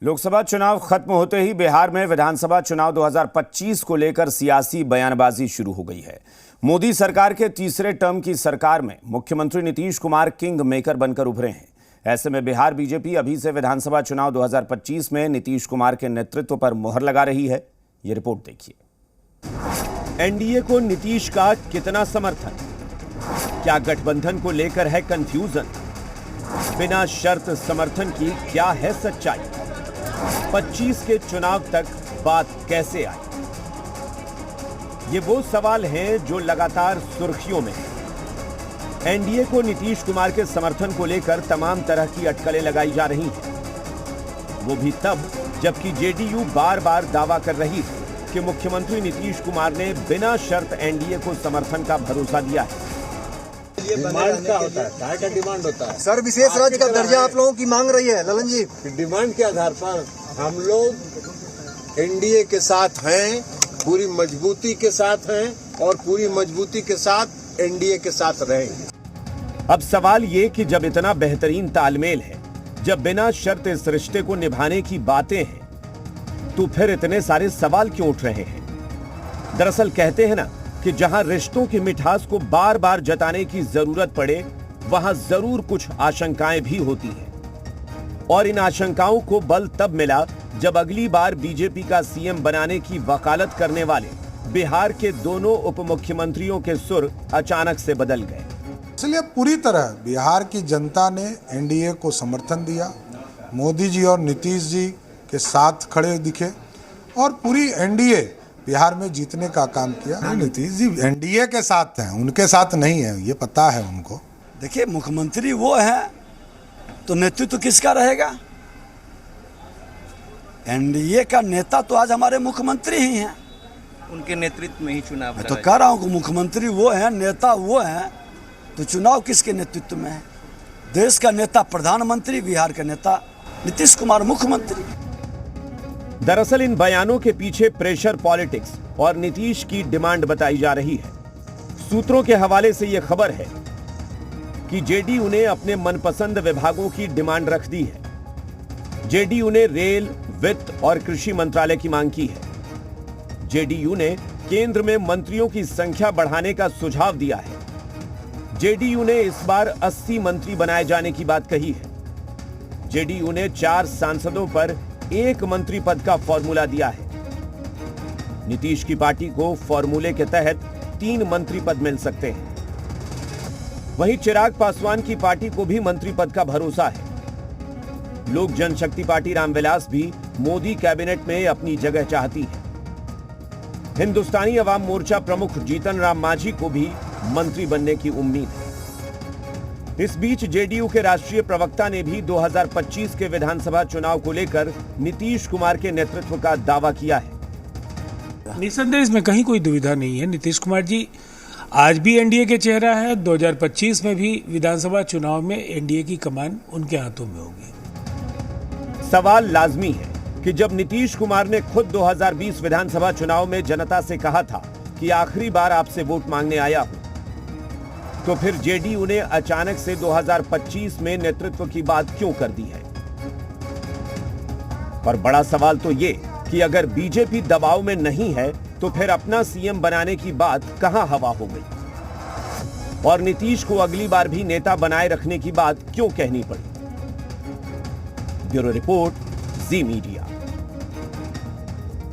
लोकसभा चुनाव खत्म होते ही बिहार में विधानसभा चुनाव 2025 को लेकर सियासी बयानबाजी शुरू हो गई है। मोदी सरकार के तीसरे टर्म की सरकार में मुख्यमंत्री नीतीश कुमार किंग मेकर बनकर उभरे हैं। ऐसे में बिहार बीजेपी अभी से विधानसभा चुनाव 2025 में नीतीश कुमार के नेतृत्व पर मुहर लगा रही है। ये रिपोर्ट देखिए। एनडीए को नीतीश का कितना समर्थन? क्या गठबंधन को लेकर है कंफ्यूजन? बिना शर्त समर्थन की क्या है सच्चाई? 25 के चुनाव तक बात कैसे आई? ये वो सवाल हैं जो लगातार सुर्खियों में हैं। एनडीए को नीतीश कुमार के समर्थन को लेकर तमाम तरह की अटकलें लगाई जा रही हैं। वो भी तब जबकि जेडीयू बार बार दावा कर रही है कि मुख्यमंत्री नीतीश कुमार ने बिना शर्त एनडीए को समर्थन का भरोसा दिया है। डिमांड क्या होता है? काय का डिमांड होता है? सर, विशेष राज्य का दर्जा आप लोगों की मांग रही है ललन जी। डिमांड के आधार पर हम लोग एनडीए के साथ हैं, पूरी मजबूती के साथ हैं और पूरी मजबूती के साथ एनडीए के साथ रहेंगे। अब सवाल ये कि जब इतना बेहतरीन तालमेल है, जब बिना शर्त इस रिश्ते को निभाने की बातें हैं, तो फिर इतने सारे सवाल क्यों उठ रहे हैं? दरअसल कहते हैं ना कि जहां रिश्तों की मिठास को बार बार जताने की जरूरत पड़े, वहां जरूर कुछ आशंकाएं भी होती हैं। और इन आशंकाओं को बल तब मिला जब अगली बार बीजेपी का सीएम बनाने की वकालत करने वाले बिहार के दोनों उप मुख्यमंत्रियों के सुर अचानक से बदल गए। इसलिए पूरी तरह बिहार की जनता ने एनडीए को समर्थन दिया, मोदी जी और नीतीश जी के साथ खड़े दिखे और पूरी एनडीए बिहार में जीतने का काम किया। नीतीश जी एनडीए के साथ हैं, उनके साथ नहीं है, ये पता है उनको। देखिए, मुख्यमंत्री वो है तो नेतृत्व किसका रहेगा? एनडीए का नेता तो आज हमारे मुख्यमंत्री ही हैं। उनके नेतृत्व में ही चुनाव मैं तो कह रहा हूं कि मुख्यमंत्री वो है, नेता वो है, तो चुनाव किसके नेतृत्व में है? देश का नेता प्रधानमंत्री, बिहार का नेता नीतीश कुमार मुख्यमंत्री। दरअसल इन बयानों के पीछे प्रेशर पॉलिटिक्स और नीतीश की डिमांड बताई जा रही है। सूत्रों के हवाले से यह खबर है कि जेडीयू ने अपने मनपसंद विभागों की डिमांड रख दी है। जेडीयू ने रेल, वित्त और कृषि मंत्रालय की मांग की है। जेडीयू ने केंद्र में मंत्रियों की संख्या बढ़ाने का सुझाव दिया है। जेडीयू ने इस बार 80 मंत्री बनाए जाने की बात कही है। जेडीयू ने 4 सांसदों पर 1 मंत्री पद का फॉर्मूला दिया है। नीतीश की पार्टी को फॉर्मूले के तहत 3 मंत्री पद मिल सकते हैं। वहीं चिराग पासवान की पार्टी को भी मंत्री पद का भरोसा है। लोक जनशक्ति पार्टी रामविलास भी मोदी कैबिनेट में अपनी जगह चाहती है। हिंदुस्तानी अवाम मोर्चा प्रमुख जीतन राम मांझी को भी मंत्री बनने की उम्मीद है। इस बीच जेडीयू के राष्ट्रीय प्रवक्ता ने भी 2025 के विधानसभा चुनाव को लेकर नीतीश कुमार के नेतृत्व का दावा किया है। निसंदेह इसमें कहीं कोई दुविधा नहीं है। नीतीश कुमार जी आज भी एनडीए के चेहरा है। 2025 में भी विधानसभा चुनाव में एनडीए की कमान उनके हाथों में होगी। सवाल लाजमी है कि जब नीतीश कुमार ने खुद 2020 विधानसभा चुनाव में जनता से कहा था कि आखिरी बार आपसे वोट मांगने आया हूं, तो फिर जेडीयू ने अचानक से 2025 में नेतृत्व की बात क्यों कर दी है? पर बड़ा सवाल तो ये कि अगर बीजेपी दबाव में नहीं है तो फिर अपना सीएम बनाने की बात कहां हवा हो गई? और नीतीश को अगली बार भी नेता बनाए रखने की बात क्यों कहनी पड़ी? ब्यूरो रिपोर्ट, जी मीडिया।